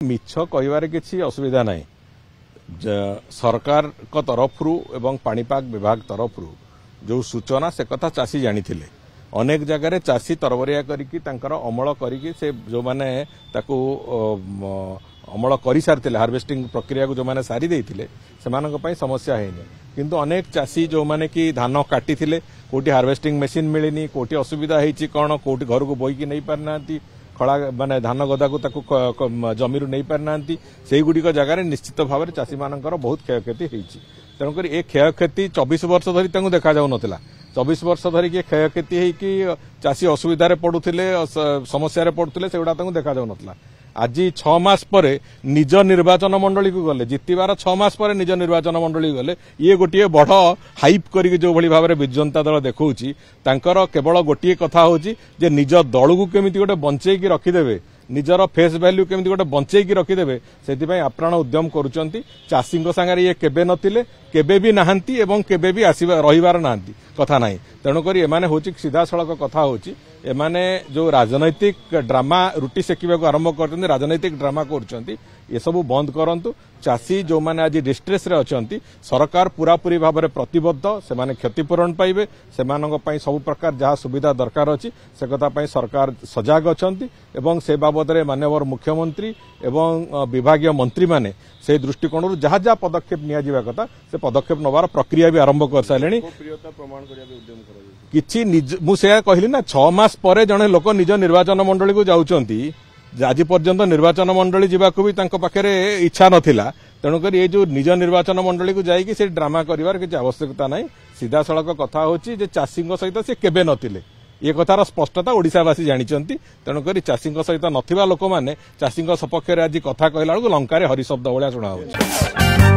मिछ कहबार किसी असुविधा ना सरकार को तरफ एवं पाणीपाग विभाग तरफ जो सूचना से कथा चाषी जानी अनेक जगह चाषी तरबरिया करके अमल करके से जो माने ताकू अमल कर सारी हार्वेस्टिंग प्रक्रिया को जो माने सारी देते से समस्या है किंतु अनेक चाषी जो माने कि धान काटी कोटी हार्वेस्टिंग मशीन मिलनी कोटी असुविधा होती कौन कोटी घर को बोईकी नहीं पारना खड़ा माने धान गदा को जमी नहीं पारना से गुड़िक जगह निश्चित भाव में चाषी मानकर बहुत क्षयक्षति होती तेणुक ये क्षयक्षति 24 वर्ष धरी देखा जाऊ नथिला 24 वर्ष धरिकी क्षयक्षति होगी चाषी असुविधा पड़ुले समस्या पड़ुले से गुड़ा देखा जाऊ नथिला आज 6 मास पर निज निर्वाचन मंडली को गले जितबार 6 मास पर निज निर्वाचन मंडली गले ये गोटे बड़ हाइप करी जो भली भाव में विजु जनता दल देखौछि तांकर केवल गोटे कथा होछि जे निज दल को केमिति गोटे बंचेकी रखिदेबे निजर फेस वैल्यू केमिति गोटे बंचेकी रखिदेबे सेति आप्राण उद्यम करुचंती चाषी संगे ये केबे नथिले केबे भी नाहंती एवं केबे भी आसीबा रहिबार नाहंती कथा नाही तेणुकरी एमाने होछि सीधा सड़क कथा होछि एमाने जो राजनैतिक ड्रामा रुटी सेकिबा को आरंभ करछन्ती राजनैतिक ड्रामा करछन्ती ये सब बंद करंतु चाषी जो माने आज डिस्ट्रेस रे अछन्ती सरकार पूरा पूरी भाव में प्रतिबद्ध से माने क्षतिपूरण पाइबे सेमानक पई सब प्रकार जहाँ सुविधा दरकार अछि से कथा पई सरकार सजाग अछन्ती एवं से बाबद रे माननीय मुख्यमंत्री एवं विभागीय मंत्री माने से दृष्टिकोण जहाँ जहाँ पदक्षेप निया जिबा कथा से पदक्षेप नवार प्रक्रिया भी आरंभ कर सालेनी किछि मुझे कहली ना 6 मास पर जड़े लोक निज निर्वाचन मंडली को जाउचंती आज पर्यंत निर्वाचन मंडली जावाक भी पाखे इच्छा नथिला तेणुकर ये जो निज निर्वाचन मंडली को जाइए से ड्रामा करिवार किसी आवश्यकता नहीं सीधा सड़क कथा होची जे चाषी सहित से केबे नथिले ये कथार स्पष्टता ओडिशावासी जानिचंती तेणुकर चाषी सहित नथिबा लोक माने चाषी सपक्ष आज कथा कहला बेलू लंका हरिशब्द भाया शुणा होछि।